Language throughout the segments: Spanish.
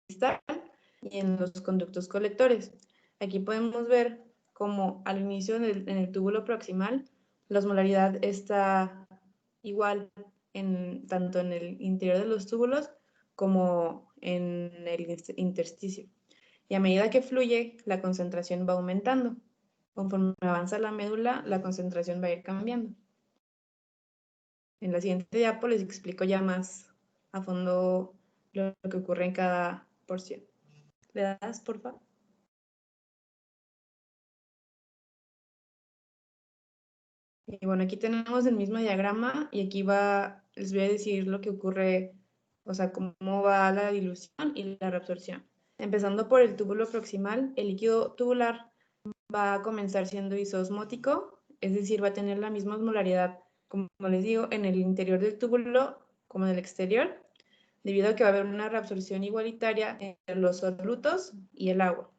distal y en los conductos colectores. Aquí podemos ver como al inicio en el túbulo proximal, la osmolaridad está igual tanto en el interior de los túbulos como en el intersticio. Y a medida que fluye, la concentración va aumentando. Conforme avanza la médula, la concentración va a ir cambiando. En la siguiente diapo les explico ya más a fondo lo que ocurre en cada porción. ¿Le das, por favor? Y bueno, aquí tenemos el mismo diagrama y aquí les voy a decir lo que ocurre, o sea, cómo va la dilución y la reabsorción. Empezando por el túbulo proximal, el líquido tubular va a comenzar siendo isosmótico, es decir, va a tener la misma osmolaridad, como les digo, en el interior del túbulo como en el exterior, debido a que va a haber una reabsorción igualitaria entre los solutos y el agua.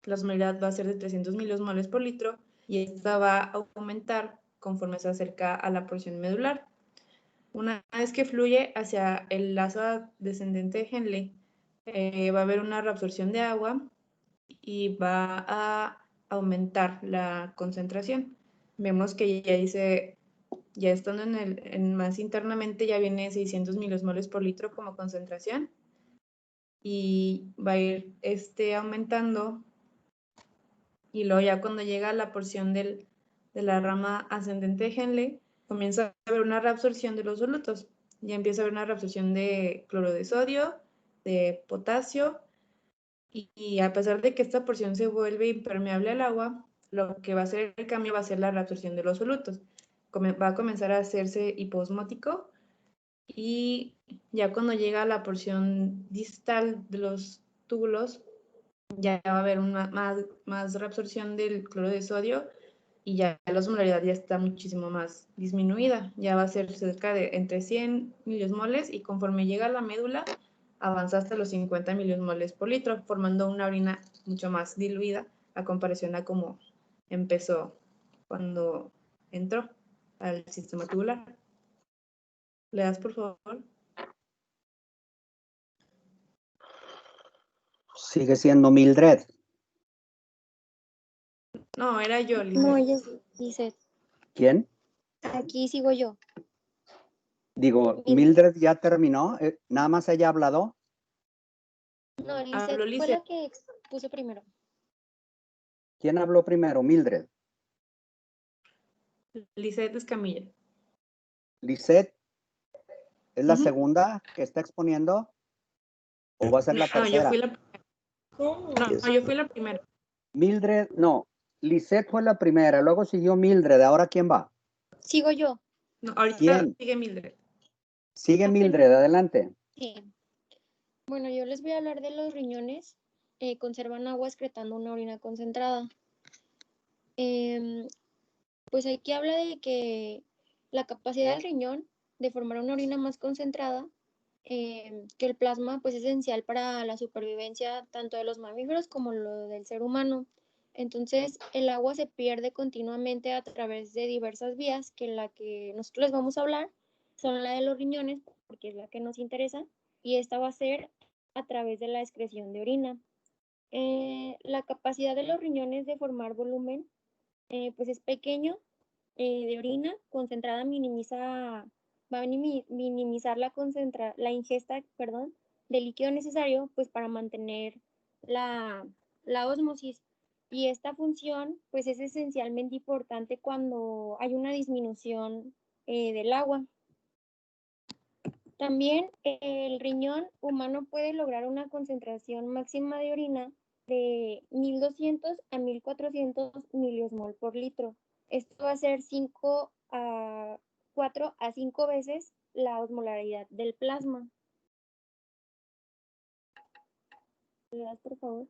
La osmolaridad va a ser de 300 miliosmoles por litro y esta va a aumentar conforme se acerca a la porción medular. Una vez que fluye hacia el lazo descendente de Henle, va a haber una reabsorción de agua y va a aumentar la concentración. Vemos que ya dice, ya estando más internamente, ya viene 600 miliosmoles por litro como concentración y va a ir aumentando, y luego ya cuando llega a la porción de la rama ascendente de Henle, comienza a haber una reabsorción de los solutos. Ya empieza a haber una reabsorción de cloro de sodio, de potasio, y a pesar de que esta porción se vuelve impermeable al agua, lo que va a hacer el cambio va a ser la reabsorción de los solutos. Va a comenzar a hacerse hipoosmótico y ya cuando llega a la porción distal de los túbulos, ya va a haber más reabsorción del cloro de sodio y ya la osmolaridad ya está muchísimo más disminuida. Ya va a ser cerca de entre 100 miliosmoles y conforme llega a la médula avanza hasta los 50 miliosmoles por litro, formando una orina mucho más diluida a comparación a cómo empezó cuando entró al sistema tubular. ¿Le das, por favor? Sigue siendo Mildred. No, era yo, Lizeth. No, ella es Lizeth. ¿Quién? Aquí sigo yo. Digo, Mildred ya terminó. ¿Nada más ella ha hablado? No, Lizeth fue la que puso primero. ¿Quién habló primero? Mildred. Lizeth Escamilla. ¿Lizeth es la segunda que está exponiendo? ¿O va a ser la tercera? No, yo fui la primera. No, yo fui la primera. Mildred, no. Lizeth fue la primera, luego siguió Mildred. ¿Ahora quién va? Sigo yo. No, ahorita ¿Quién? sigue Mildred. Sigue Mildred, adelante. Sí. Bueno, yo les voy a hablar de los riñones. Conservan agua excretando una orina concentrada. Pues aquí habla de que la capacidad del riñón de formar una orina más concentrada, que el plasma pues es esencial para la supervivencia tanto de los mamíferos como lo del ser humano. Entonces el agua se pierde continuamente a través de diversas vías, que la que nosotros les vamos a hablar son la de los riñones, porque es la que nos interesa, y esta va a ser a través de la excreción de orina. La capacidad de los riñones de formar volumen pues es pequeño, de orina concentrada va a minimizar la ingesta, perdón, de líquido necesario pues para mantener la ósmosis. Y esta función pues es esencialmente importante cuando hay una disminución del agua. También el riñón humano puede lograr una concentración máxima de orina de 1200 a 1400 miliosmol por litro. Esto va a ser 4 a 5 veces la osmolaridad del plasma. ¿Le das, por favor?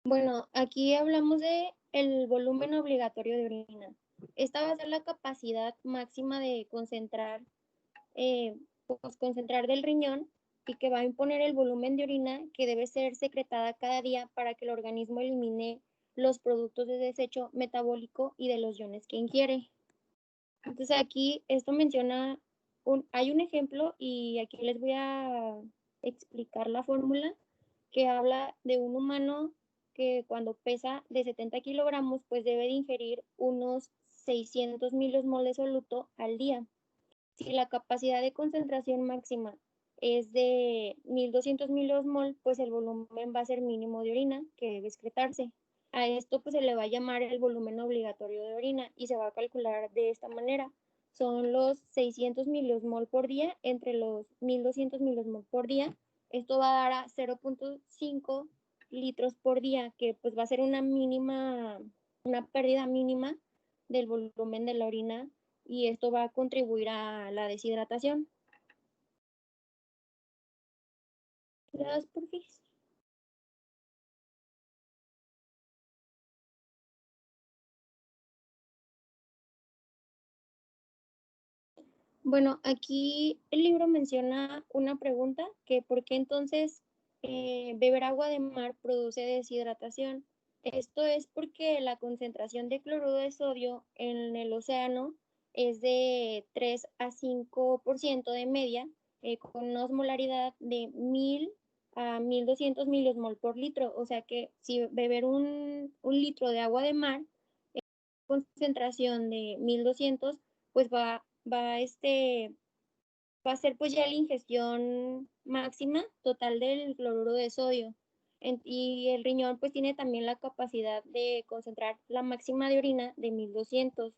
Bueno, aquí hablamos de el volumen obligatorio de orina. Esta va a ser la capacidad máxima de concentrar del riñón y que va a imponer el volumen de orina que debe ser secretada cada día para que el organismo elimine los productos de desecho metabólico y de los iones que ingiere. Entonces aquí esto menciona hay un ejemplo y aquí les voy a explicar la fórmula que habla de un humano que cuando pesa de 70 kilogramos, pues debe de ingerir unos 600 miliosmol de soluto al día. Si la capacidad de concentración máxima es de 1200 miliosmol, pues el volumen va a ser mínimo de orina que debe excretarse. A esto pues se le va a llamar el volumen obligatorio de orina y se va a calcular de esta manera. Son los 600 miliosmol por día entre los 1200 miliosmol por día. Esto va a dar a 0.5 litros por día, que pues va a ser una pérdida mínima del volumen de la orina y esto va a contribuir a la deshidratación. Gracias, porfis. Bueno, aquí el libro menciona una pregunta, que por qué entonces beber agua de mar produce deshidratación. Esto es porque la concentración de cloruro de sodio en el océano es de 3 a 5% de media, con una osmolaridad de 1000 a 1200 miliosmol por litro. O sea que si beber un litro de agua de mar, concentración de 1200, pues va a ser pues ya la ingestión máxima total del cloruro de sodio. Y el riñón pues tiene también la capacidad de concentrar la máxima de orina de 1200.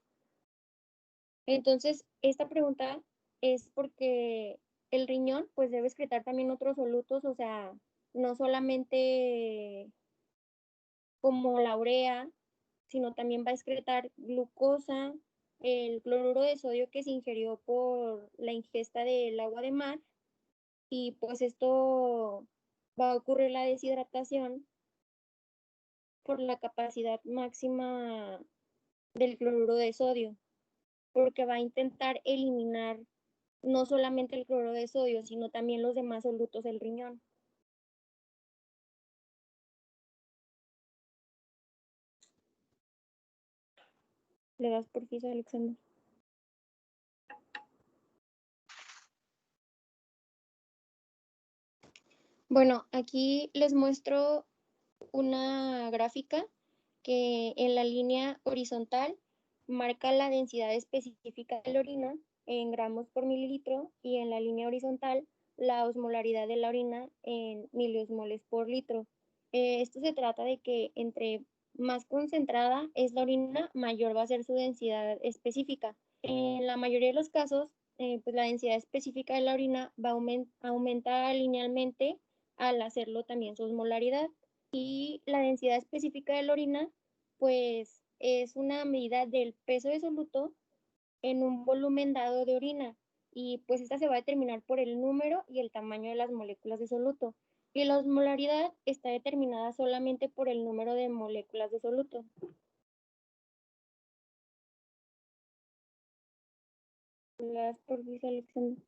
Entonces, esta pregunta es porque el riñón pues debe excretar también otros solutos, o sea, no solamente como la urea, sino también va a excretar glucosa, el cloruro de sodio que se ingirió por la ingesta del agua de mar, y pues esto va a ocurrir la deshidratación por la capacidad máxima del cloruro de sodio, porque va a intentar eliminar no solamente el cloruro de sodio, sino también los demás solutos del riñón. Le das por piso, Alexander. Bueno, aquí les muestro una gráfica que en la línea horizontal marca la densidad específica de la orina en gramos por mililitro y en la línea horizontal la osmolaridad de la orina en miliosmoles por litro. Esto se trata de que entre más concentrada es la orina, mayor va a ser su densidad específica. En la mayoría de los casos, pues la densidad específica de la orina va a aumentar linealmente al hacerlo también su osmolaridad. Y la densidad específica de la orina, pues es una medida del peso de soluto en un volumen dado de orina. Y pues esta se va a determinar por el número y el tamaño de las moléculas de soluto. Y la osmolaridad está determinada solamente por el número de moléculas de soluto. Gracias por Alexander.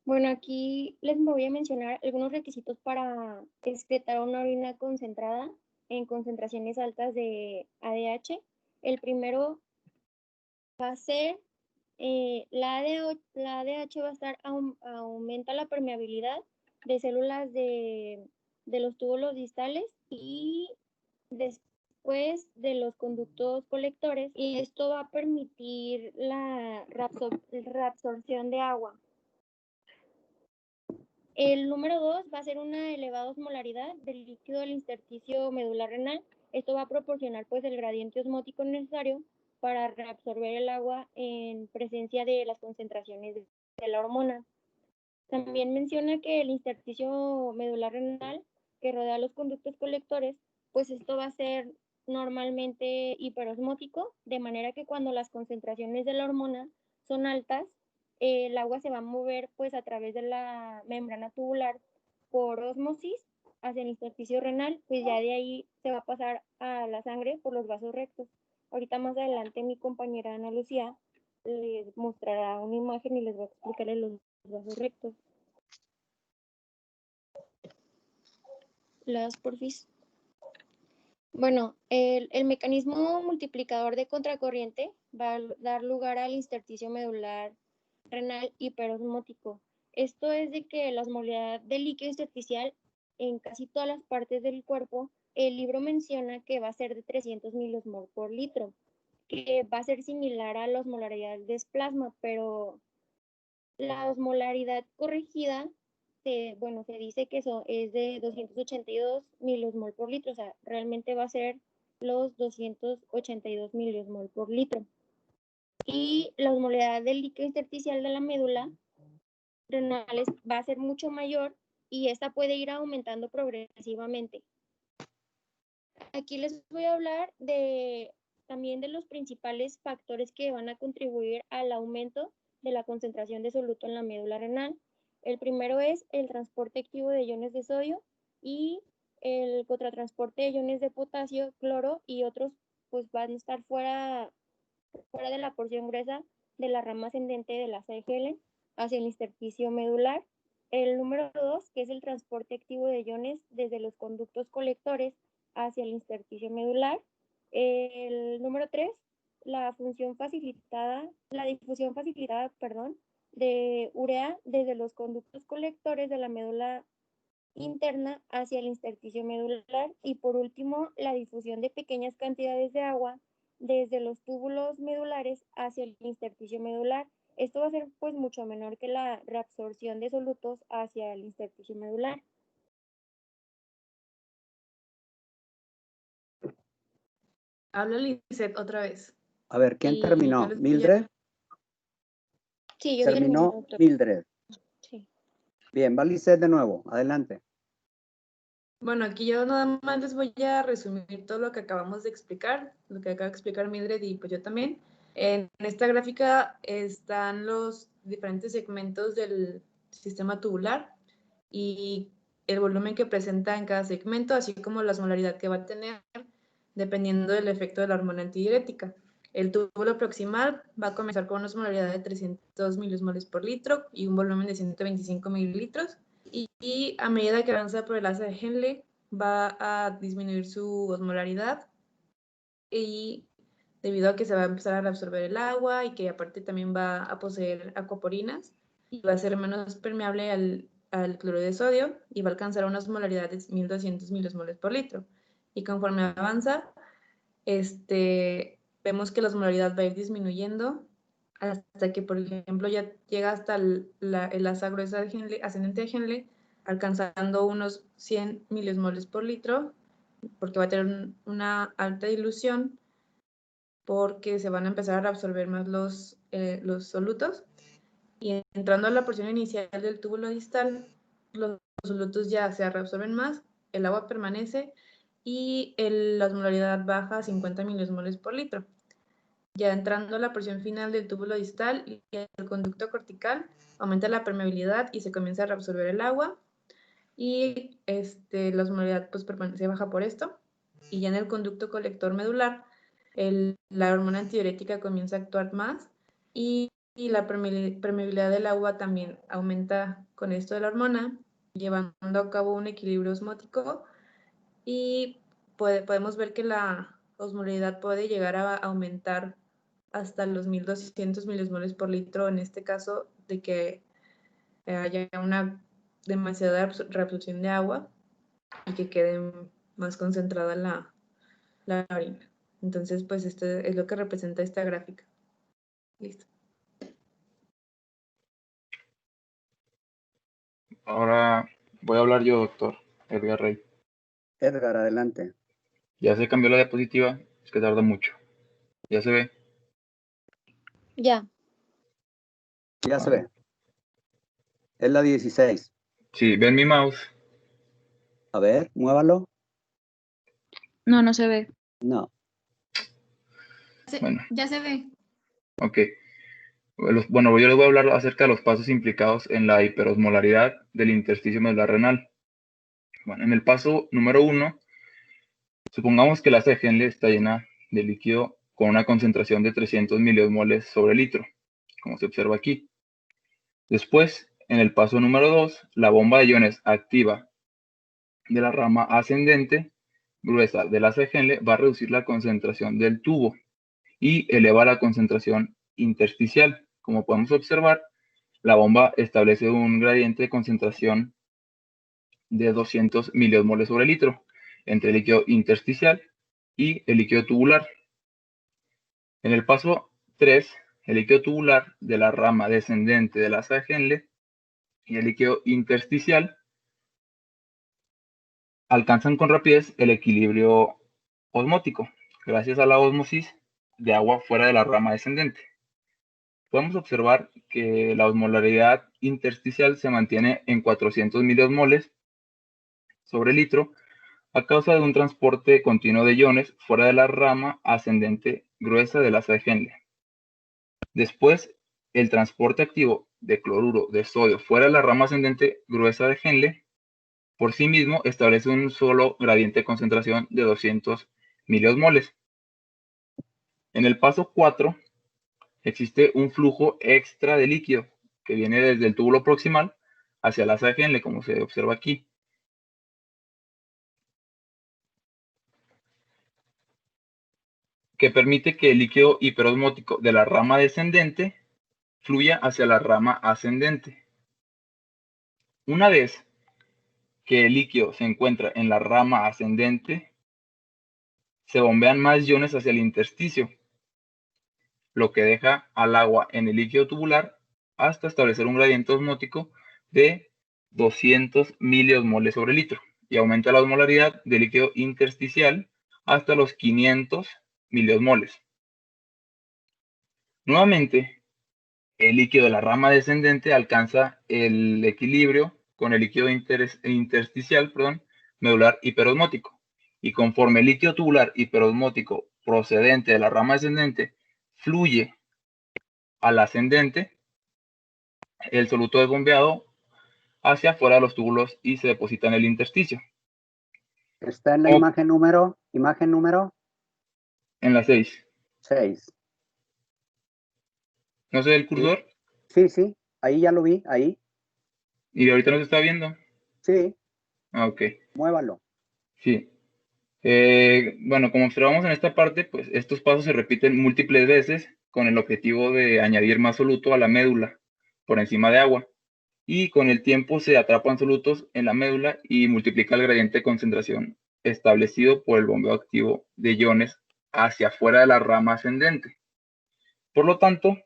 Bueno, aquí les voy a mencionar algunos requisitos para excretar una orina concentrada en concentraciones altas de ADH. El primero va a ser la ADH va a estar, aumenta la permeabilidad de células de los túbulos distales y después de los conductos colectores, y esto va a permitir la reabsorción de agua. El número 2 va a ser una elevada osmolaridad del líquido del intersticio medular renal. Esto va a proporcionar pues el gradiente osmótico necesario para reabsorber el agua en presencia de las concentraciones de la hormona. También menciona que el intersticio medular renal que rodea los conductos colectores, pues esto va a ser normalmente hiperosmótico, de manera que cuando las concentraciones de la hormona son altas, el agua se va a mover pues a través de la membrana tubular por ósmosis hacia el intersticio renal, pues ya de ahí se va a pasar a la sangre por los vasos rectos. Ahorita más adelante mi compañera Ana Lucía les mostrará una imagen y les va a explicar los vasos rectos. Las porfis. Bueno, el mecanismo multiplicador de contracorriente va a dar lugar al intersticio medular renal hiperosmótico. Esto es de que la osmolaridad del líquido intersticial en casi todas las partes del cuerpo, el libro menciona que va a ser de 300 miliosmol por litro, que va a ser similar a la osmolaridad del plasma, pero la osmolaridad corregida, se dice que eso es de 282 miliosmol por litro, o sea, realmente va a ser los 282 miliosmol por litro. Y la osmolaridad del líquido intersticial de la médula renal va a ser mucho mayor y esta puede ir aumentando progresivamente. Aquí les voy a hablar también de los principales factores que van a contribuir al aumento de la concentración de soluto en la médula renal. El primero es el transporte activo de iones de sodio y el contratransporte de iones de potasio, cloro y otros pues van a estar fuera de la porción gruesa de la rama ascendente de la CGL hacia el intersticio medular. El número 2, que es el transporte activo de iones desde los conductos colectores hacia el intersticio medular. El número 3, la difusión facilitada, de urea desde los conductos colectores de la médula interna hacia el intersticio medular. Y por último, la difusión de pequeñas cantidades de agua desde los túbulos medulares hacia el intersticio medular. Esto va a ser pues mucho menor que la reabsorción de solutos hacia el intersticio medular. Habla Lisette otra vez. A ver, ¿quién Y terminó? yo les voy a- ¿Mildred? Sí, yo terminé, Terminó doctor. Mildred. Sí. Bien, va Lisette de nuevo. Adelante. Bueno, aquí yo nada más les voy a resumir todo lo que acabamos de explicar, lo que acaba de explicar Mildred y pues yo también. En esta gráfica están los diferentes segmentos del sistema tubular y el volumen que presenta en cada segmento, así como la osmolaridad que va a tener dependiendo del efecto de la hormona antidiurética. El túbulo proximal va a comenzar con una osmolaridad de 300 miliosmoles por litro y un volumen de 125 mililitros. Y a medida que avanza por el asa de Henle, va a disminuir su osmolaridad y debido a que se va a empezar a reabsorber el agua y que aparte también va a poseer acuaporinas y va a ser menos permeable al cloruro de sodio y va a alcanzar una osmolaridad de 1200 milosmoles por litro. Y conforme avanza, vemos que la osmolaridad va a ir disminuyendo hasta que, por ejemplo, ya llega hasta el asa gruesa de Henle, ascendente de Henle, alcanzando unos 100 miliosmoles por litro, porque va a tener una alta dilución, porque se van a empezar a reabsorber más los solutos. Y entrando a la porción inicial del túbulo distal, los solutos ya se reabsorben más, el agua permanece y la osmolaridad baja a 50 miliosmoles por litro. Ya entrando a la porción final del túbulo distal y el conducto cortical, aumenta la permeabilidad y se comienza a reabsorber el agua y la osmolaridad pues se baja por esto. Y ya en el conducto colector medular, la hormona antidiurética comienza a actuar más y la permeabilidad del agua también aumenta con esto de la hormona, llevando a cabo un equilibrio osmótico y podemos ver que la osmolaridad puede llegar a aumentar hasta los 1200 miliosmoles por litro, en este caso de que haya una demasiada reabsorción de agua y que quede más concentrada la orina. Entonces, pues esto es lo que representa esta gráfica. Listo. Ahora voy a hablar yo, doctor Edgar Rey. Edgar, adelante. Ya se cambió la diapositiva, es que tarda mucho. ¿Ya se ve? Ya. Ya se ve. Es la 16. Sí, ven mi mouse. A ver, muévalo. No, no se ve. No. Bueno. Ya se ve. Ok. Bueno, yo les voy a hablar acerca de los pasos implicados en la hiperosmolaridad del intersticio medular renal. Bueno, en el paso número 1, supongamos que la asa de Henle está llena de líquido con una concentración de 300 miliosmoles sobre litro, como se observa aquí. Después, en el paso número 2, la bomba de iones activa de la rama ascendente gruesa del asa de Henle va a reducir la concentración del tubo y eleva la concentración intersticial. Como podemos observar, la bomba establece un gradiente de concentración de 200 miliosmoles sobre litro entre el líquido intersticial y el líquido tubular. En el paso 3, el líquido tubular de la rama descendente del asa de Henle y el líquido intersticial alcanzan con rapidez el equilibrio osmótico, gracias a la ósmosis de agua fuera de la rama descendente. Podemos observar que la osmolaridad intersticial se mantiene en 400 miliosmoles sobre litro a causa de un transporte continuo de iones fuera de la rama ascendente gruesa del asa de Henle. Después, el transporte activo de cloruro de sodio fuera de la rama ascendente gruesa de Henle por sí mismo establece un solo gradiente de concentración de 200 miliosmoles. En el paso 4 existe un flujo extra de líquido que viene desde el túbulo proximal hacia el asa de Henle, como se observa aquí. Que permite que el líquido hiperosmótico de la rama descendente fluya hacia la rama ascendente. Una vez que el líquido se encuentra en la rama ascendente, se bombean más iones hacia el intersticio, lo que deja al agua en el líquido tubular hasta establecer un gradiente osmótico de 200 miliosmoles sobre litro y aumenta la osmolaridad del líquido intersticial hasta los 500 miliosmoles. Nuevamente, el líquido de la rama descendente alcanza el equilibrio con el líquido intersticial, medular hiperosmótico. Y conforme el líquido tubular hiperosmótico procedente de la rama descendente fluye al ascendente, el soluto es bombeado hacia afuera de los túbulos y se deposita en el intersticio. Está en la imagen número En la 6. 6. ¿No se ve el cursor? Sí, ahí ya lo vi, ahí. ¿Y ahorita no se está viendo? Sí. Ah, ok. Muévalo. Sí. Bueno, como observamos en esta parte, pues estos pasos se repiten múltiples veces con el objetivo de añadir más soluto a la médula por encima de agua. Y con el tiempo se atrapan solutos en la médula y multiplica el gradiente de concentración establecido por el bombeo activo de iones hacia afuera de la rama ascendente. Por lo tanto,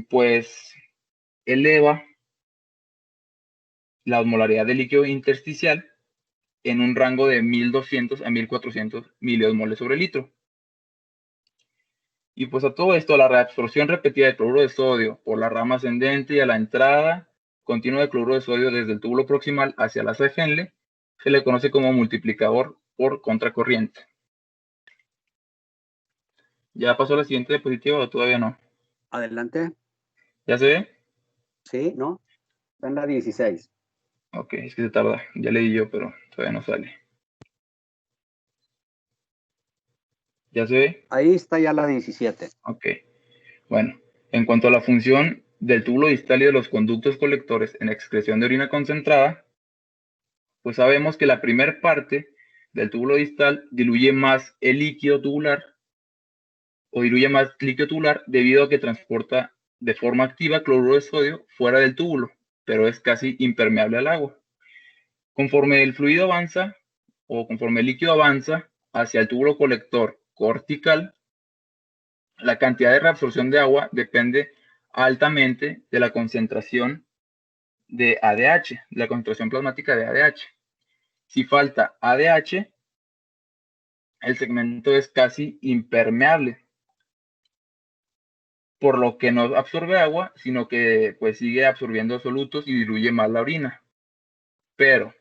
pues eleva la osmolaridad del líquido intersticial en un rango de 1200 a 1400 miliosmoles sobre litro. Y pues a todo esto, la reabsorción repetida de cloruro de sodio por la rama ascendente y a la entrada continua de cloruro de sodio desde el túbulo proximal hacia la asa de Henle se le conoce como multiplicador por contracorriente. ¿Ya pasó la siguiente diapositiva o todavía no? Adelante. ¿Ya se ve? Sí, ¿no? Está en la 16. Ok, es que se tarda. Ya le di yo, pero todavía no sale. ¿Ya se ve? Ahí está ya la 17. Ok. Bueno, en cuanto a la función del túbulo distal y de los conductos colectores en excreción de orina concentrada, pues sabemos que la primera parte del túbulo distal diluye más el líquido tubular o diluye más líquido tubular debido a que transporta de forma activa cloruro de sodio fuera del túbulo, pero es casi impermeable al agua. Conforme el fluido avanza o conforme el líquido avanza hacia el túbulo colector cortical, la cantidad de reabsorción de agua depende altamente de la concentración de ADH, la concentración plasmática de ADH. Si falta ADH, el segmento es casi impermeable, por lo que no absorbe agua, sino que pues sigue absorbiendo solutos y diluye más la orina. Pero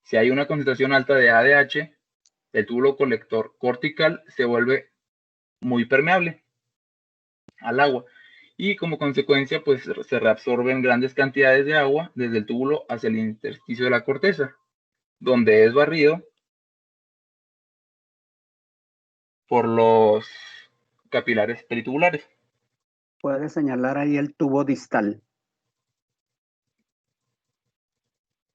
si hay una concentración alta de ADH, el túbulo colector cortical se vuelve muy permeable al agua y como consecuencia pues se reabsorben grandes cantidades de agua desde el túbulo hacia el intersticio de la corteza, donde es barrido por los capilares peritubulares. Puedes señalar ahí el tubo distal.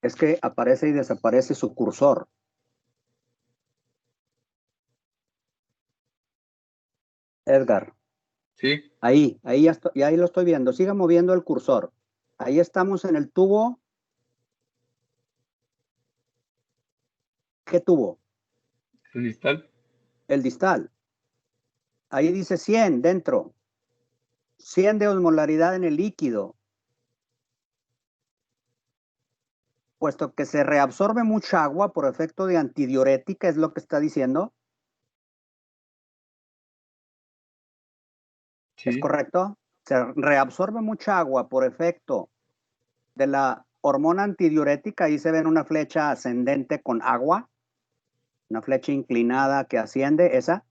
Es que aparece y desaparece su cursor. Edgar. ¿Sí? Ahí ya y ahí lo estoy viendo. Siga moviendo el cursor. Ahí estamos en el tubo. ¿Qué tubo? ¿El distal? El distal. Ahí dice 100 dentro. 100 de osmolaridad en el líquido. Puesto que se reabsorbe mucha agua por efecto de antidiurética, es lo que está diciendo. ¿Es Sí. correcto? Se reabsorbe mucha agua por efecto de la hormona antidiurética. Ahí se ven una flecha ascendente con agua, una flecha inclinada que asciende, esa.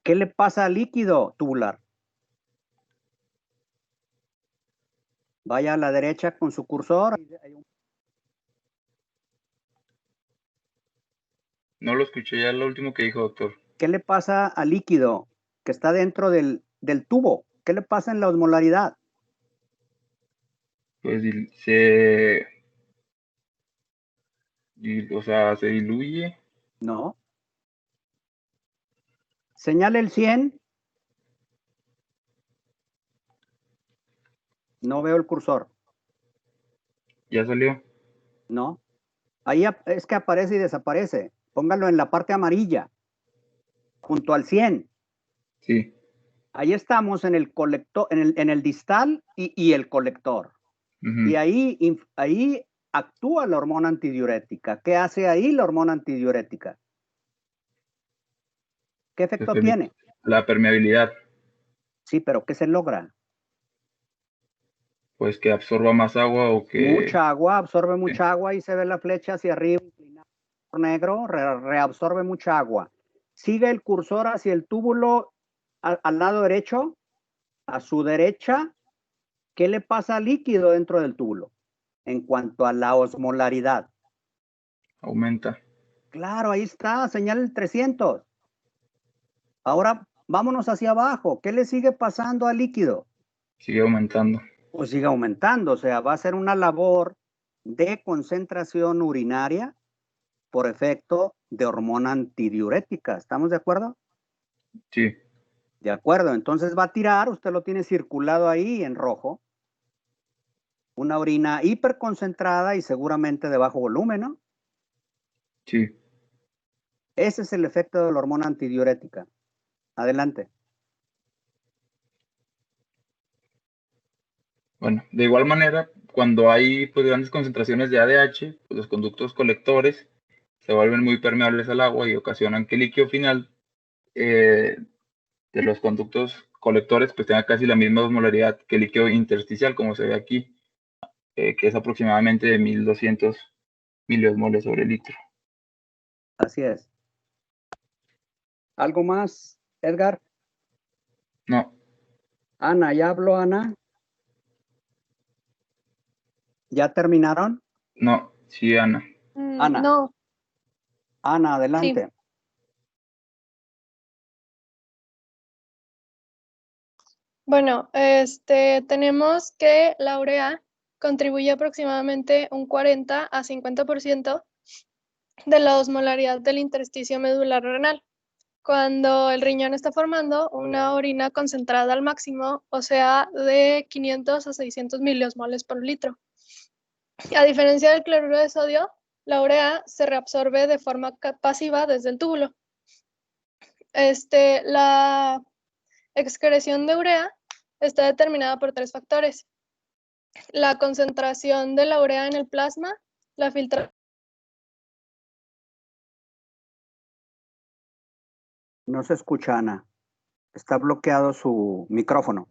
¿Qué le pasa al líquido tubular? Vaya a la derecha con su cursor. No lo escuché ya lo último que dijo, doctor. ¿Qué le pasa al líquido que está dentro del tubo? ¿Qué le pasa en la osmolaridad? Pues o sea, se diluye. No. Señale el 100. No veo el cursor. Ya salió. No. Ahí es que aparece y desaparece. Póngalo en la parte amarilla, junto al 100. Sí. Ahí estamos en el colector, en el distal y el colector. Ujú. Y ahí actúa la hormona antidiurética. ¿Qué hace ahí la hormona antidiurética? ¿Qué efecto tiene? La permeabilidad, Sí, pero ¿qué se logra? pues que absorba más agua o que... Mucha agua, absorbe mucha agua y se ve la flecha hacia arriba, inclinada por negro, reabsorbe mucha agua. Sigue el cursor hacia el túbulo al lado derecho, a su derecha. ¿Qué le pasa al líquido dentro del túbulo en cuanto a la osmolaridad? aumenta. Claro, ahí está, señala el 300. Ahora vámonos hacia abajo. ¿Qué le sigue pasando al líquido? Sigue aumentando. Pues sigue aumentando, o sea, va a ser una labor de concentración urinaria por efecto de hormona antidiurética. ¿Estamos de acuerdo? Sí. De acuerdo, entonces va a tirar, usted lo tiene circulado ahí en rojo, una orina hiperconcentrada y seguramente de bajo volumen, ¿no? Sí. Ese es el efecto de la hormona antidiurética. Adelante. Bueno, de igual manera, cuando hay pues, grandes concentraciones de ADH, pues, los conductos colectores se vuelven muy permeables al agua y ocasionan que el líquido final de los conductos colectores pues tenga casi la misma osmolaridad que el líquido intersticial, como se ve aquí, que es aproximadamente de 1200 miliosmoles sobre litro. Así es. ¿Algo más, Edgar? No, Ana, ¿ya habló Ana? ¿Ya terminaron? no, sí, Ana. Ana. No, Ana, sí. adelante. Bueno, tenemos que la urea contribuye aproximadamente un 40 a 50% de la osmolaridad del intersticio medular renal. Cuando el riñón está formando una orina concentrada al máximo, o sea, de 500 a 600 miliosmoles por litro. A diferencia del cloruro de sodio, la urea se reabsorbe de forma pasiva desde el túbulo. La excreción de urea está determinada por 3 factores: la concentración de la urea en el plasma, la filtración. No se escucha, Ana. Está bloqueado su micrófono.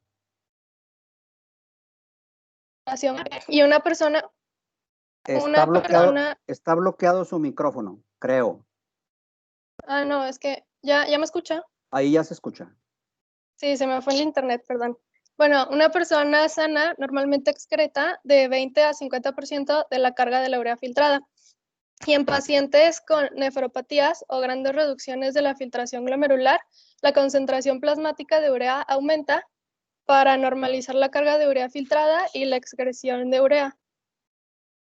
Y una persona, Está bloqueado su micrófono, creo. no, es que ya me escucha. Ahí ya se escucha. Sí, se me fue el internet, perdón. Bueno, una persona sana normalmente excreta de 20 a 50% de la carga de la urea filtrada. Y en pacientes con nefropatías o grandes reducciones de la filtración glomerular, la concentración plasmática de urea aumenta para normalizar la carga de urea filtrada y la excreción de urea,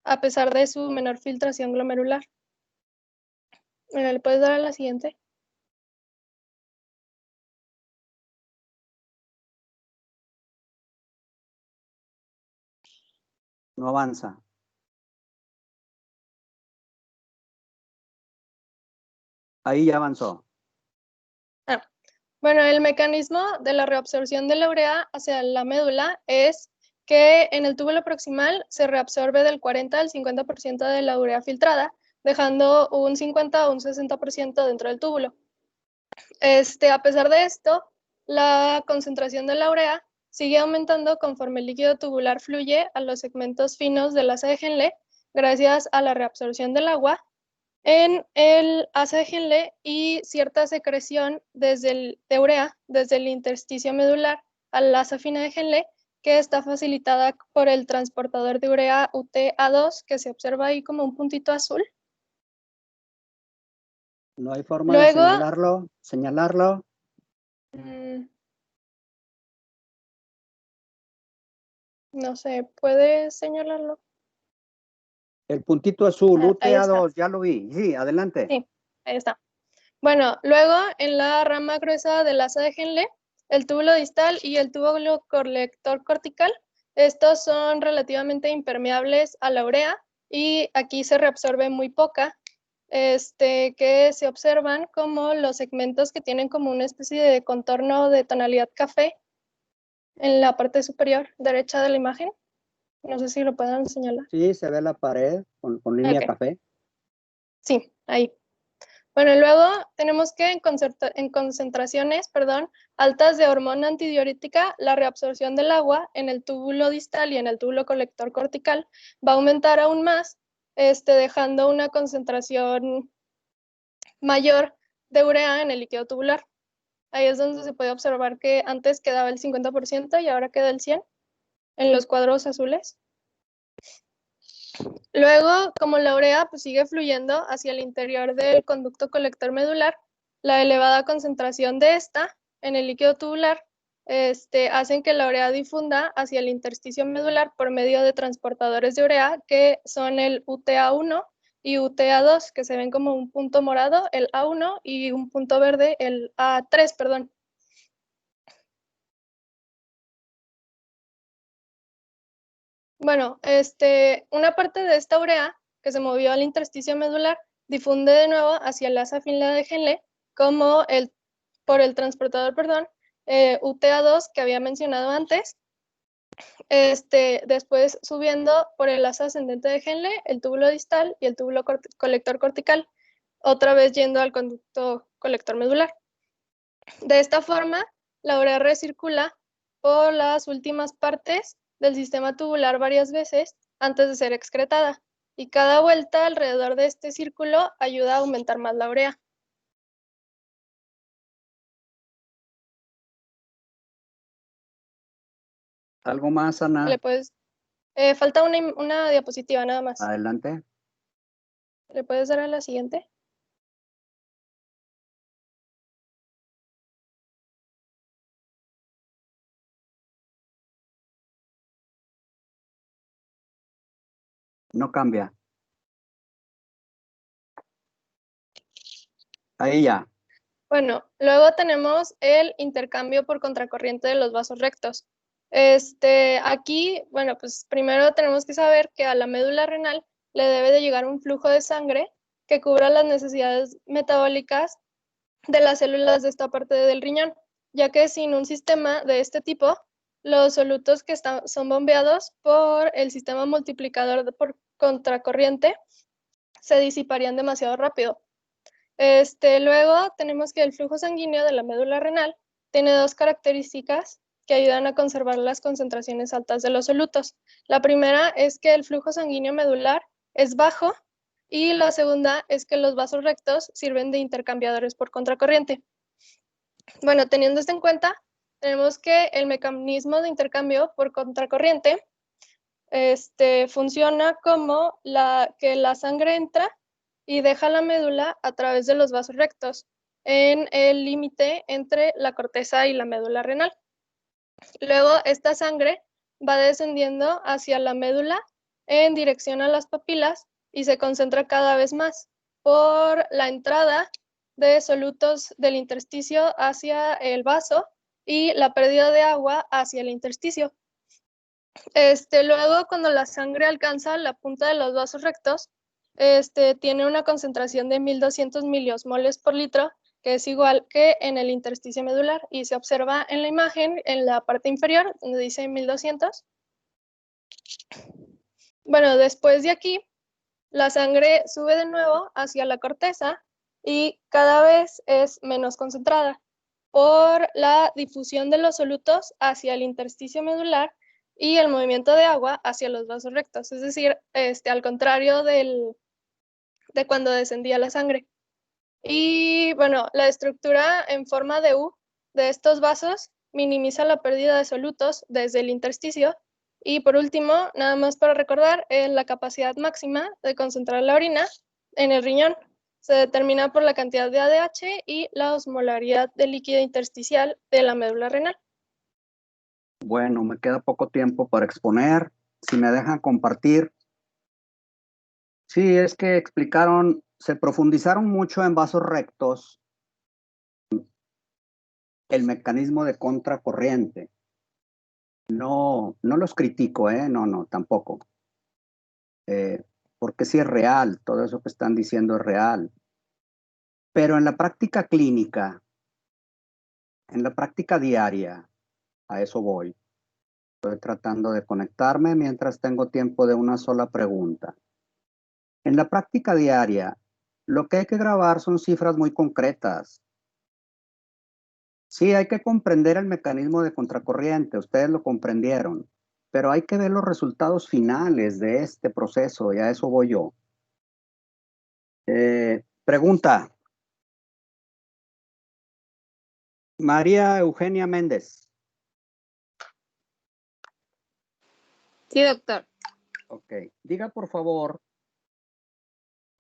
a pesar de su menor filtración glomerular. Bueno, ¿le puedes dar a la siguiente? No avanza. Ahí ya avanzó. Bueno, el mecanismo de la reabsorción de la urea hacia la médula es que en el túbulo proximal se reabsorbe del 40 al 50% de la urea filtrada, dejando un 50 o un 60% dentro del túbulo. A pesar de esto, la concentración de la urea sigue aumentando conforme el líquido tubular fluye a los segmentos finos del asa de Henle, gracias a la reabsorción del agua en el asa de Henle y cierta secreción de urea desde el intersticio medular al asa fina de Henle, que está facilitada por el transportador de urea UTA2, que se observa ahí como un puntito azul. No hay forma Luego, de señalarlo. No sé, ¿puedes señalarlo? El puntito azul, Ahí está. UTA2, ya lo vi. Sí, adelante. Sí, ahí está. Bueno, luego en la rama gruesa del asa de Henle, el túbulo distal y el túbulo colector cortical, estos son relativamente impermeables a la urea y aquí se reabsorbe muy poca, que se observan como los segmentos que tienen como una especie de contorno de tonalidad café en la parte superior derecha de la imagen. No sé si lo puedan señalar. Sí, se ve la pared con línea Ok. café. Sí, ahí. Bueno, luego tenemos que en concentraciones, altas de hormona antidiurética, la reabsorción del agua en el túbulo distal y en el túbulo colector cortical va a aumentar aún más, dejando una concentración mayor de urea en el líquido tubular. Ahí es donde se puede observar que antes quedaba el 50% y ahora queda el 100% en los cuadros azules. Luego, como la urea pues, sigue fluyendo hacia el interior del conducto colector medular, la elevada concentración de esta en el líquido tubular hacen que la urea difunda hacia el intersticio medular por medio de transportadores de urea que son el UTA1 y UTA2, que se ven como un punto morado, el A1, y un punto verde, el A3, perdón. Bueno, una parte de esta urea que se movió al intersticio medular difunde de nuevo hacia el asa fina de Henle como por el transportador, UTA2 que había mencionado antes. Después subiendo por el asa ascendente de Henle, el túbulo distal y el túbulo colector cortical, otra vez yendo al conducto colector medular. De esta forma, la urea recircula por las últimas partes del sistema tubular varias veces antes de ser excretada, y cada vuelta alrededor de este círculo ayuda a aumentar más la urea. ¿Algo más, Ana? ¿Le puedes? Falta una diapositiva nada más. Adelante. ¿Le puedes dar a la siguiente? No cambia. Ahí ya. Bueno, luego tenemos el intercambio por contracorriente de los vasos rectos. Aquí, bueno, pues primero tenemos que saber que a la médula renal le debe de llegar un flujo de sangre que cubra las necesidades metabólicas de las células de esta parte del riñón, ya que sin un sistema de este tipo, los solutos que son bombeados por el sistema multiplicador por contracorriente se disiparían demasiado rápido. Luego tenemos que el flujo sanguíneo de la médula renal tiene dos características que ayudan a conservar las concentraciones altas de los solutos. La primera es que el flujo sanguíneo medular es bajo y la segunda es que los vasos rectos sirven de intercambiadores por contracorriente. Bueno, teniendo esto en cuenta, tenemos que el mecanismo de intercambio por contracorriente funciona como que la sangre entra y deja la médula a través de los vasos rectos en el límite entre la corteza y la médula renal. Luego, esta sangre va descendiendo hacia la médula en dirección a las papilas y se concentra cada vez más por la entrada de solutos del intersticio hacia el vaso y la pérdida de agua hacia el intersticio. Luego, cuando la sangre alcanza la punta de los vasos rectos, tiene una concentración de 1200 miliosmoles por litro, que es igual que en el intersticio medular, y se observa en la imagen en la parte inferior, donde dice 1200. Bueno, después de aquí, la sangre sube de nuevo hacia la corteza y cada vez es menos concentrada por la difusión de los solutos hacia el intersticio medular y el movimiento de agua hacia los vasos rectos, es decir, al contrario de cuando descendía la sangre. Y bueno, la estructura en forma de U de estos vasos minimiza la pérdida de solutos desde el intersticio. Y por último, nada más para recordar, la capacidad máxima de concentrar la orina en el riñón se determina por la cantidad de ADH y la osmolaridad del líquido intersticial de la médula renal. Bueno, me queda poco tiempo para exponer. Si me dejan compartir. Sí, es que explicaron, se profundizaron mucho en vasos rectos el mecanismo de contracorriente. No los critico, no, tampoco. Porque sí es real, todo eso que están diciendo es real. Pero en la práctica clínica, en la práctica diaria, a eso voy. Estoy tratando de conectarme mientras tengo tiempo de una sola pregunta. En la práctica diaria, lo que hay que grabar son cifras muy concretas. Sí, hay que comprender el mecanismo de contracorriente, ustedes lo comprendieron, pero hay que ver los resultados finales de este proceso y a eso voy yo. Pregunta. María Eugenia Méndez. Sí, doctor. Ok, diga por favor,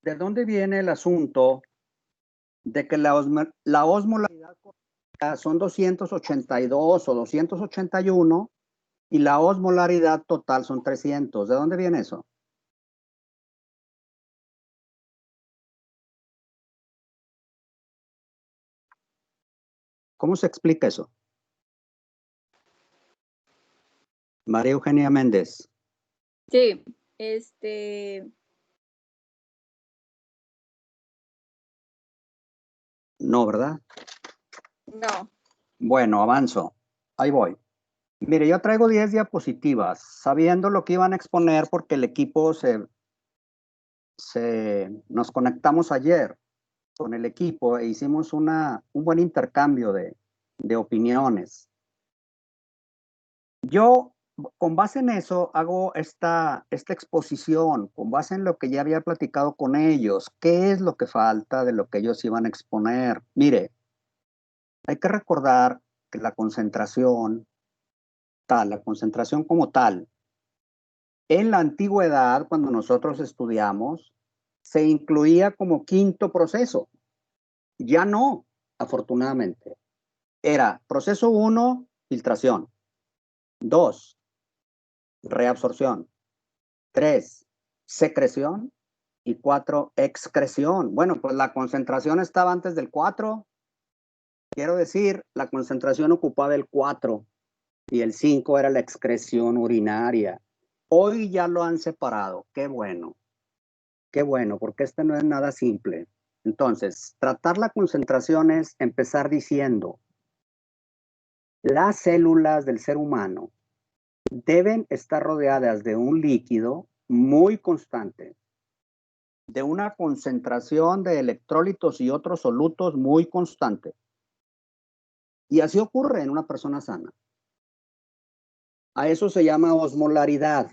¿de dónde viene el asunto de que la osmolaridad son 282 o 281 y la osmolaridad total son 300? ¿De dónde viene eso? ¿Cómo se explica eso? María Eugenia Méndez. Sí, No, ¿verdad? no. Bueno, avanzo. Ahí voy. Mire, yo traigo 10 diapositivas, sabiendo lo que iban a exponer porque el equipo nos conectamos ayer con el equipo e hicimos un buen intercambio de opiniones. Yo, con base en eso, hago esta exposición, con base en lo que ya había platicado con ellos. ¿Qué es lo que falta de lo que ellos iban a exponer? Mire, hay que recordar que la concentración como tal, en la antigüedad, cuando nosotros estudiamos, se incluía como quinto proceso. Ya no, afortunadamente. Era proceso 1, filtración. 2, reabsorción. 3, secreción. Y 4, excreción. Bueno, pues la concentración estaba antes del 4. Quiero decir, la concentración ocupaba el 4 y el 5 era la excreción urinaria. Hoy ya lo han separado. Qué bueno, porque este no es nada simple. Entonces, tratar la concentración es empezar diciendo, las células del ser humano deben estar rodeadas de un líquido muy constante, de una concentración de electrolitos y otros solutos muy constante. Y así ocurre en una persona sana. A eso se llama osmolaridad,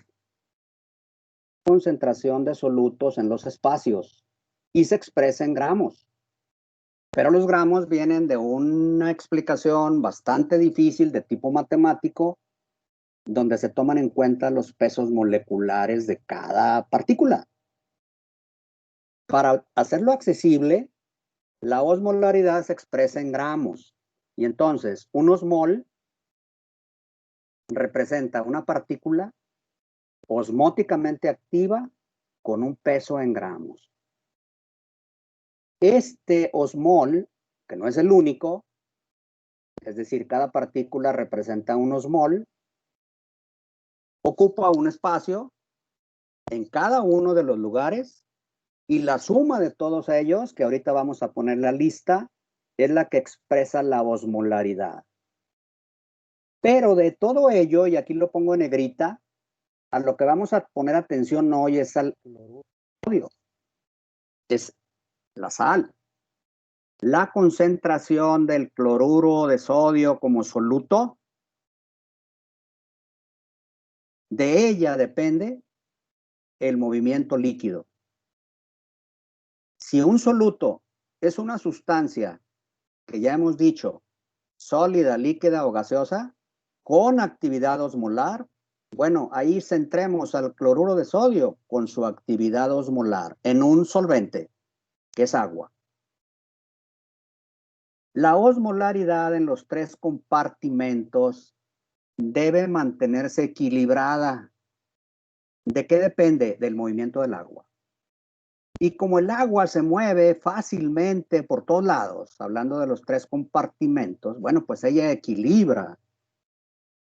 concentración de solutos en los espacios, y se expresa en gramos. Pero los gramos vienen de una explicación bastante difícil de tipo matemático, donde se toman en cuenta los pesos moleculares de cada partícula. Para hacerlo accesible, la osmolaridad se expresa en gramos. Y entonces, un osmol representa una partícula osmóticamente activa con un peso en gramos. Este osmol, que no es el único, es decir, cada partícula representa un osmol, ocupa un espacio en cada uno de los lugares y la suma de todos ellos, que ahorita vamos a poner la lista, es la que expresa la osmolaridad. Pero de todo ello, y aquí lo pongo en negrita, a lo que vamos a poner atención hoy es al cloruro de sodio, es la sal. La concentración del cloruro de sodio como soluto, de ella depende el movimiento líquido. Si un soluto es una sustancia que ya hemos dicho, sólida, líquida o gaseosa, con actividad osmolar, bueno, ahí centremos al cloruro de sodio con su actividad osmolar en un solvente, que es agua. La osmolaridad en los tres compartimentos debe mantenerse equilibrada. ¿De qué depende? Del movimiento del agua. Y como el agua se mueve fácilmente por todos lados, hablando de los tres compartimentos, bueno, pues ella equilibra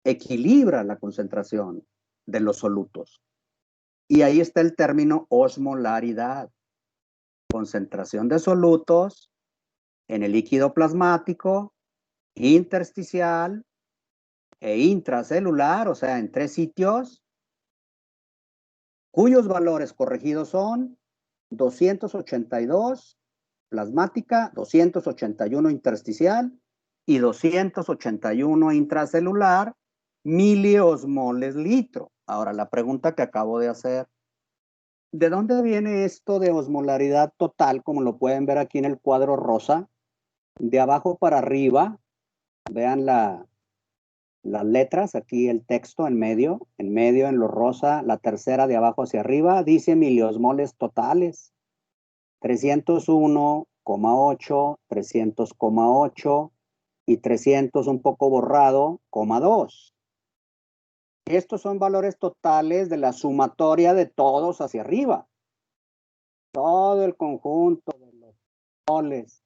la concentración de los solutos. Y ahí está el término osmolaridad. Concentración de solutos en el líquido plasmático, intersticial e intracelular, o sea, en tres sitios, cuyos valores corregidos son 282 plasmática, 281 intersticial y 281 intracelular miliosmoles litro. Ahora, la pregunta que acabo de hacer, ¿de dónde viene esto de osmolaridad total? Como lo pueden ver aquí en el cuadro rosa, de abajo para arriba, vean las letras, aquí el texto en medio en lo rosa, la tercera de abajo hacia arriba, dice miliosmoles totales, 301,8, 300,8 y 300 un poco borrado, 2. Estos son valores totales de la sumatoria de todos hacia arriba. Todo el conjunto de los moles,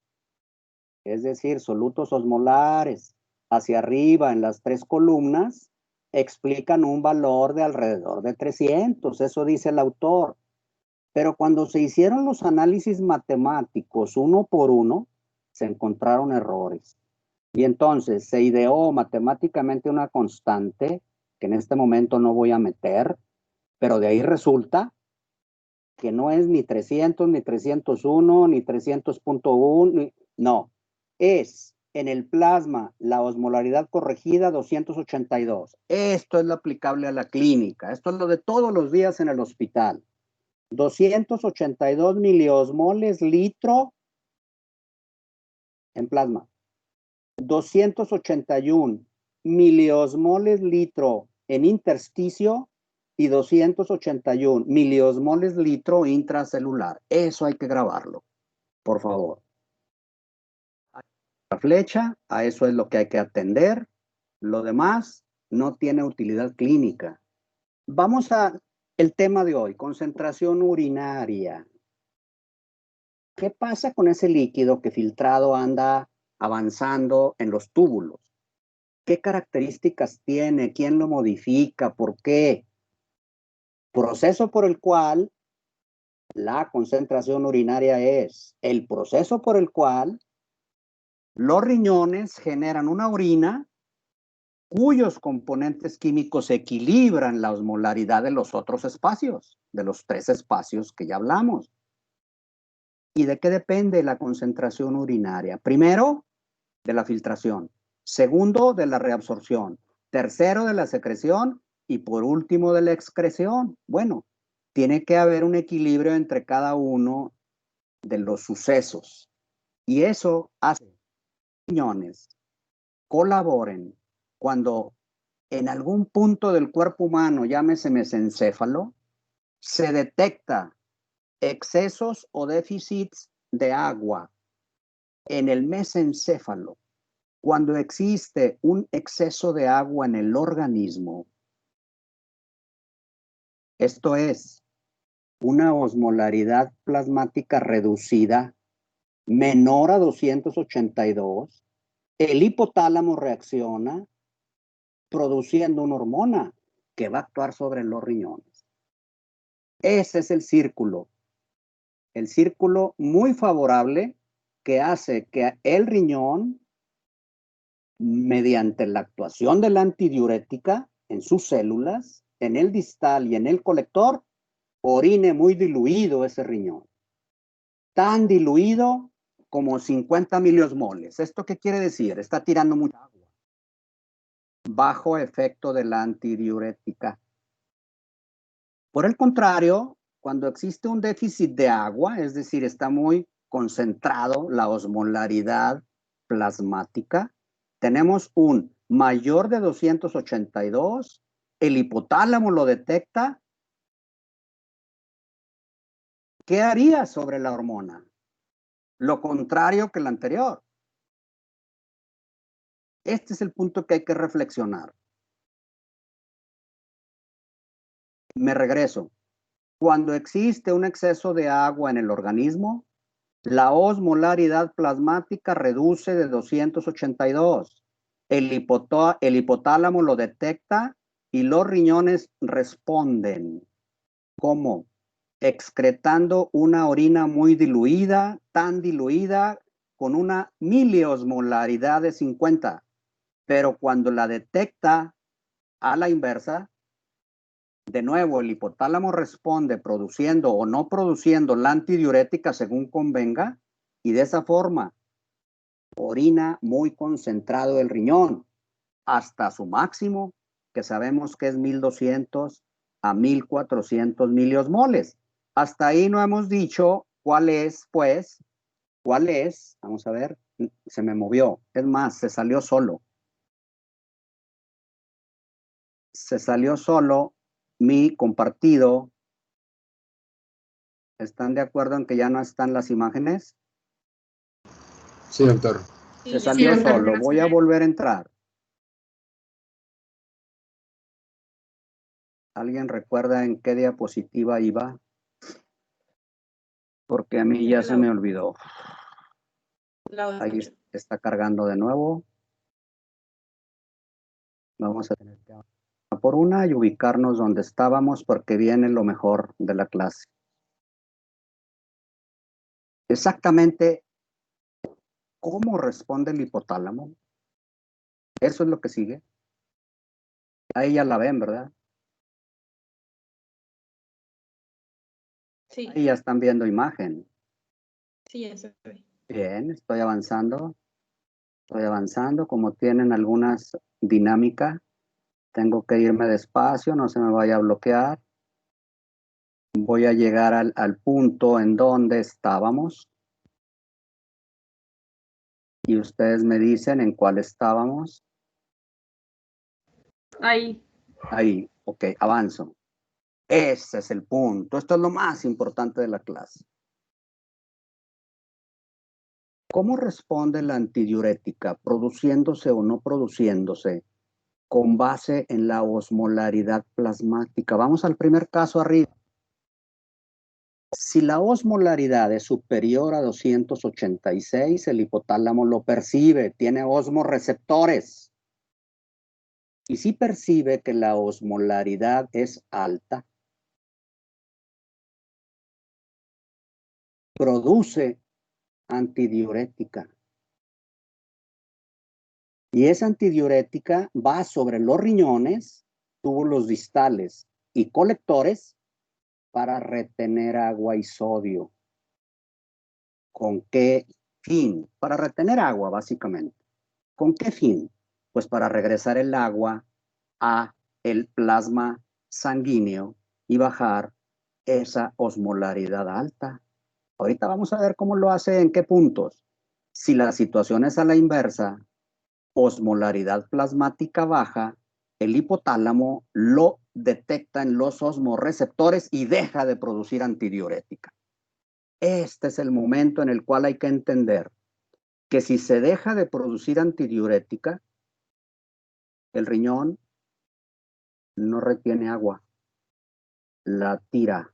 es decir, solutos osmolares, hacia arriba en las tres columnas, explican un valor de alrededor de 300. Eso dice el autor. Pero cuando se hicieron los análisis matemáticos uno por uno, se encontraron errores. Y entonces se ideó matemáticamente una constante, que en este momento no voy a meter, pero de ahí resulta que no es ni 300, ni 301, ni 300.1, no. Es en el plasma la osmolaridad corregida 282. Esto es lo aplicable a la clínica. Esto es lo de todos los días en el hospital. 282 miliosmoles litro en plasma. 281 miliosmoles litro en intersticio y 281 miliosmoles litro intracelular. Eso hay que grabarlo, por favor. La flecha, a eso es lo que hay que atender. Lo demás no tiene utilidad clínica. Vamos a el tema de hoy, concentración urinaria. ¿Qué pasa con ese líquido que filtrado anda avanzando en los túbulos? ¿Qué características tiene? ¿Quién lo modifica? ¿Por qué? Proceso por el cual la concentración urinaria es el proceso por el cual los riñones generan una orina cuyos componentes químicos equilibran la osmolaridad de los otros espacios, de los tres espacios que ya hablamos. ¿Y de qué depende la concentración urinaria? Primero, de la filtración. Segundo, de la reabsorción. Tercero, de la secreción. Y por último, de la excreción. Bueno, tiene que haber un equilibrio entre cada uno de los sucesos. Y eso hace que los riñones colaboren cuando en algún punto del cuerpo humano, llámese mesencéfalo, se detecta excesos o déficits de agua en el mesencéfalo. Cuando existe un exceso de agua en el organismo, esto es, una osmolaridad plasmática reducida menor a 282, el hipotálamo reacciona produciendo una hormona que va a actuar sobre los riñones. Ese es el círculo muy favorable que hace que el riñón, mediante la actuación de la antidiurética en sus células, en el distal y en el colector, orine muy diluido ese riñón. Tan diluido como 50 miliosmoles. ¿Esto qué quiere decir? Está tirando mucha agua. Bajo efecto de la antidiurética. Por el contrario, cuando existe un déficit de agua, es decir, está muy concentrado la osmolaridad plasmática, tenemos un mayor de 282, el hipotálamo lo detecta. ¿Qué haría sobre la hormona? Lo contrario que el anterior. Este es el punto que hay que reflexionar. Me regreso. Cuando existe un exceso de agua en el organismo, la osmolaridad plasmática reduce de 282. El hipotálamo lo detecta y los riñones responden. ¿Cómo? Excretando una orina muy diluida, tan diluida, con una miliosmolaridad de 50. Pero cuando la detecta a la inversa, de nuevo, el hipotálamo responde produciendo o no produciendo la antidiurética según convenga, y de esa forma orina muy concentrado el riñón hasta su máximo, que sabemos que es 1200 a 1400 miliosmoles. Hasta ahí no hemos dicho cuál es, pues, cuál es, vamos a ver, se me movió, es más, se salió solo. Se salió solo mi compartido. ¿Están de acuerdo en que ya no están las imágenes? Sí, doctor. Se salió solo. Voy a volver a entrar. ¿Alguien recuerda en qué diapositiva iba? Porque a mí ya se me olvidó. Ahí está cargando de nuevo. Vamos a tener que por una y ubicarnos donde estábamos porque viene lo mejor de la clase. Exactamente, ¿cómo responde el hipotálamo? Eso es lo que sigue. Ahí ya la ven, ¿verdad? Sí. Ahí ya están viendo imagen. Sí, ya se ve. Bien, estoy avanzando. Estoy avanzando. Como tienen algunas dinámicas, tengo que irme despacio, no se me vaya a bloquear. Voy a llegar al punto en donde estábamos. Y ustedes me dicen en cuál estábamos. Ahí. Ahí, ok, avanzo. Ese es el punto. Esto es lo más importante de la clase. ¿Cómo responde la antidiurética? ¿Produciéndose o no produciéndose? Con base en la osmolaridad plasmática. Vamos al primer caso arriba. Si la osmolaridad es superior a 286, el hipotálamo lo percibe, tiene osmoreceptores. Y si percibe que la osmolaridad es alta, produce antidiurética. Y esa antidiurética va sobre los riñones, túbulos distales y colectores para retener agua y sodio. ¿Con qué fin? Para retener agua, básicamente. ¿Con qué fin? Pues para regresar el agua a el plasma sanguíneo y bajar esa osmolaridad alta. Ahorita vamos a ver cómo lo hace, en qué puntos. Si la situación es a la inversa, osmolaridad plasmática baja, el hipotálamo lo detecta en los osmorreceptores y deja de producir antidiurética. Este es el momento en el cual hay que entender que si se deja de producir antidiurética, el riñón no retiene agua, la tira.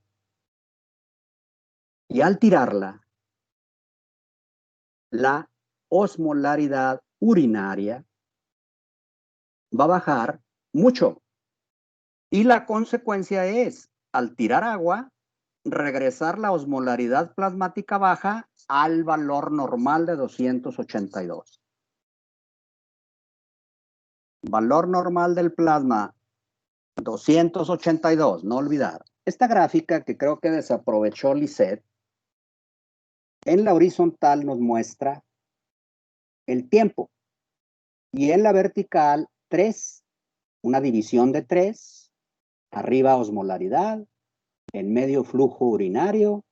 Y al tirarla, la osmolaridad urinaria va a bajar mucho. Y la consecuencia es, al tirar agua, regresar la osmolaridad plasmática baja al valor normal de 282. Valor normal del plasma, 282, no olvidar. Esta gráfica que creo que desaprovechó Lisette, en la horizontal nos muestra el tiempo y en la vertical 3, una división de 3, arriba osmolaridad, en medio flujo urinario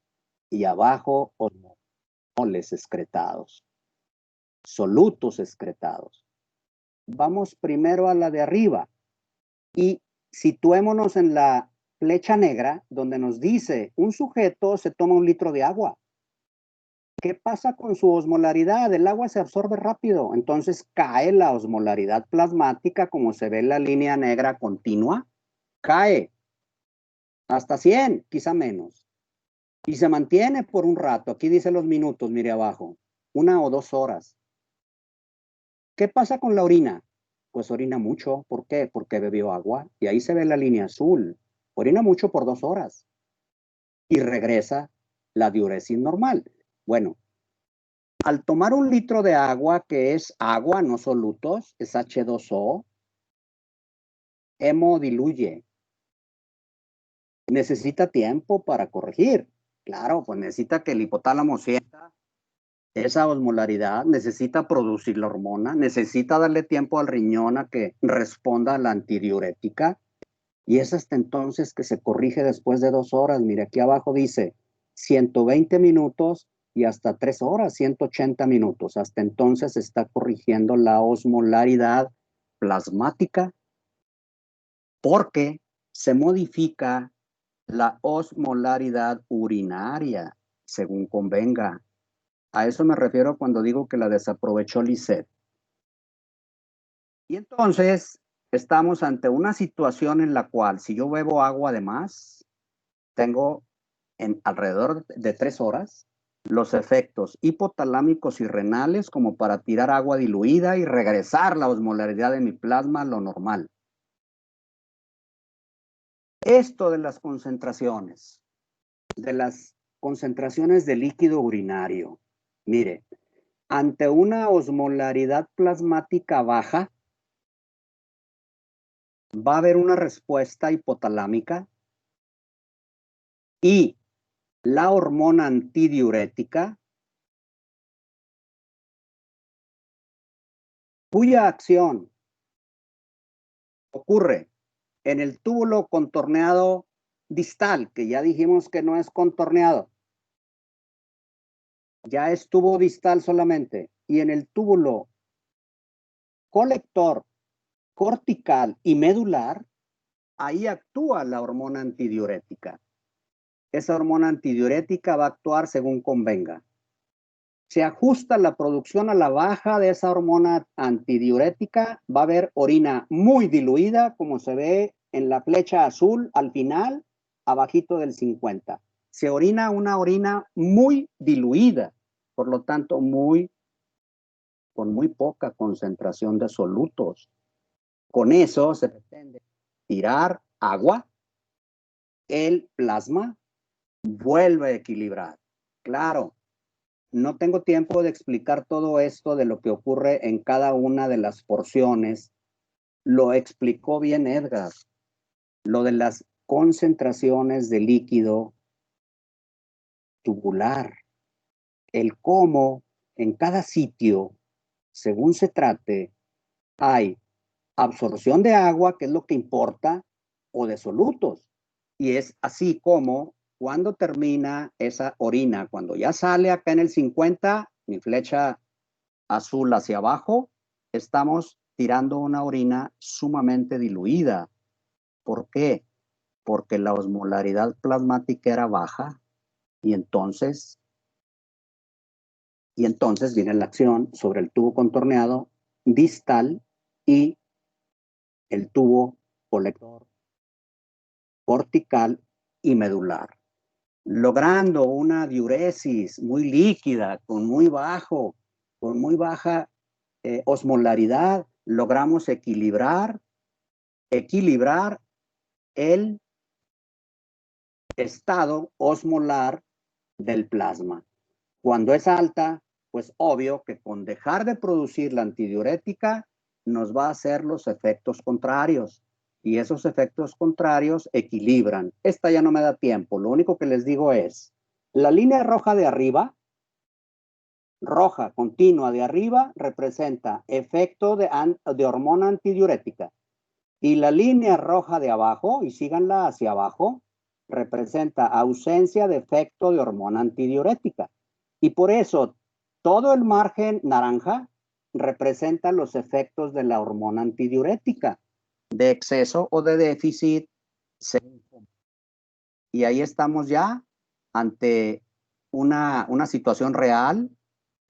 y abajo osmoles excretados, solutos excretados. Vamos primero a la de arriba y situémonos en la flecha negra donde nos dice un sujeto se toma 1 litro de agua. ¿Qué pasa con su osmolaridad? El agua se absorbe rápido, entonces cae la osmolaridad plasmática como se ve en la línea negra continua, cae hasta 100, quizá menos, y se mantiene por un rato. Aquí dice los minutos, mire abajo, 1 o 2 horas. ¿Qué pasa con la orina? Pues orina mucho. ¿Por qué? Porque bebió agua. Y ahí se ve la línea azul. Orina mucho por 2 horas. Y regresa la diuresis normal. Bueno, al tomar 1 litro de agua, que es agua, no solutos, es H2O, hemodiluye. Necesita tiempo para corregir. Claro, pues necesita que el hipotálamo sienta esa osmolaridad, necesita producir la hormona, necesita darle tiempo al riñón a que responda a la antidiurética, y es hasta entonces que se corrige después de 2 horas. Mire, aquí abajo dice 120 minutos y hasta 3 horas, 180 minutos. Hasta entonces se está corrigiendo la osmolaridad plasmática porque se modifica la osmolaridad urinaria, según convenga. A eso me refiero cuando digo que la desaprovechó Lisette. Y entonces estamos ante una situación en la cual si yo bebo agua de más, tengo en alrededor de 3 horas los efectos hipotalámicos y renales como para tirar agua diluida y regresar la osmolaridad de mi plasma a lo normal. Esto de las concentraciones de líquido urinario. Mire, ante una osmolaridad plasmática baja, va a haber una respuesta hipotalámica y la hormona antidiurética, cuya acción ocurre en el túbulo contorneado distal, que ya dijimos que no es contorneado, ya es tubo distal solamente, y en el túbulo colector, cortical y medular, ahí actúa la hormona antidiurética. Esa hormona antidiurética va a actuar según convenga. Se ajusta la producción a la baja de esa hormona antidiurética, va a haber orina muy diluida, como se ve en la flecha azul al final, abajito del 50. Se orina una orina muy diluida, por lo tanto con muy poca concentración de solutos. Con eso se pretende tirar agua, el plasma vuelve a equilibrar. Claro, no tengo tiempo de explicar todo esto de lo que ocurre en cada una de las porciones. Lo explicó bien Edgar. Lo de las concentraciones de líquido tubular. El cómo en cada sitio, según se trate, hay absorción de agua, que es lo que importa, o de solutos. Y es así como cuando termina esa orina, cuando ya sale acá en el 50, mi flecha azul hacia abajo, estamos tirando una orina sumamente diluida. ¿Por qué? Porque la osmolaridad plasmática era baja y entonces viene la acción sobre el tubo contorneado distal y el tubo colector cortical y medular, logrando una diuresis muy líquida, con muy baja osmolaridad. Logramos equilibrar el estado osmolar del plasma. Cuando es alta, pues obvio que con dejar de producir la antidiurética nos va a hacer los efectos contrarios. Y esos efectos contrarios equilibran. Esta ya no me da tiempo. Lo único que les digo es, la línea roja de arriba, roja continua de arriba, representa efecto de hormona antidiurética. Y la línea roja de abajo, y síganla hacia abajo, representa ausencia de efecto de hormona antidiurética. Y por eso todo el margen naranja representa los efectos de la hormona antidiurética, de exceso o de déficit. Y ahí estamos ya ante una situación real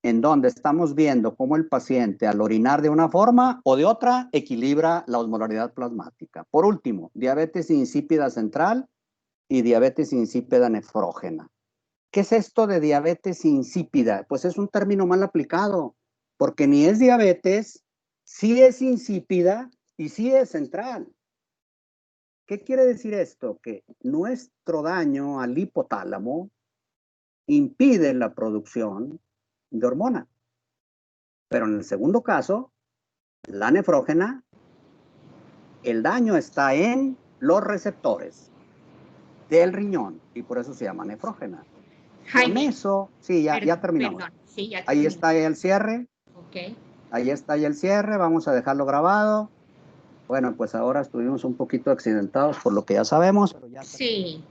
en donde estamos viendo cómo el paciente al orinar de una forma o de otra equilibra la osmolaridad plasmática. Por último, diabetes insípida central y diabetes insípida nefrógena. ¿Qué es esto de diabetes insípida? Pues es un término mal aplicado, porque ni es diabetes, sí es insípida y sí es central. ¿Qué quiere decir esto? Que nuestro daño al hipotálamo impide la producción de hormona. Pero en el segundo caso, la nefrógena, el daño está en los receptores del riñón y por eso se llama nefrógena. Con eso, sí, ya terminamos. Perdón, sí, ya Ahí terminó. está el cierre. Ok. Ahí está ya el cierre. Vamos a dejarlo grabado. Bueno, pues ahora estuvimos un poquito accidentados por lo que ya sabemos. Pero ya Sí.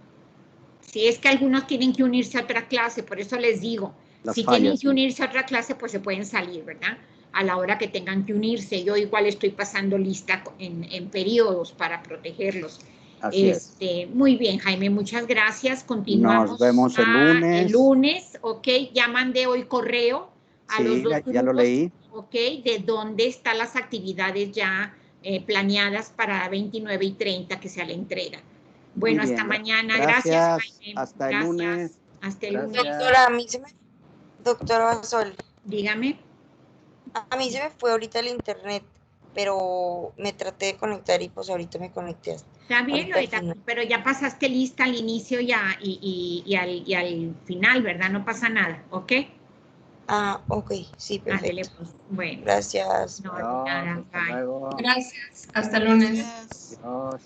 Sí, es que algunos tienen que unirse a otra clase, por eso les digo, si tienen que unirse a otra clase, pues se pueden salir, ¿verdad? A la hora que tengan que unirse. Yo igual estoy pasando lista en periodos para protegerlos. Así es. Muy bien, Jaime, muchas gracias. Continuamos. Nos vemos el lunes. El lunes, ok. Ya mandé hoy correo a los dos grupos. Ya lo leí. Ok, de dónde están las actividades ya planeadas para 29 y 30 que sea la entrega. Bueno, hasta mañana. Gracias, Jaime. Hasta el lunes. Hasta el lunes. Doctora, a mí se me... Doctora Sol. Dígame. A mí se me fue ahorita el internet, pero me traté de conectar y pues ahorita me conecté. Está bien, Loreta, pero ya pasaste lista al inicio y al final, ¿verdad? No pasa nada, ¿ok? Ah, ok, sí, perfecto. Ándale, pues. Bueno. Gracias. No, nada, bye. Gracias. Hasta el lunes. Adiós.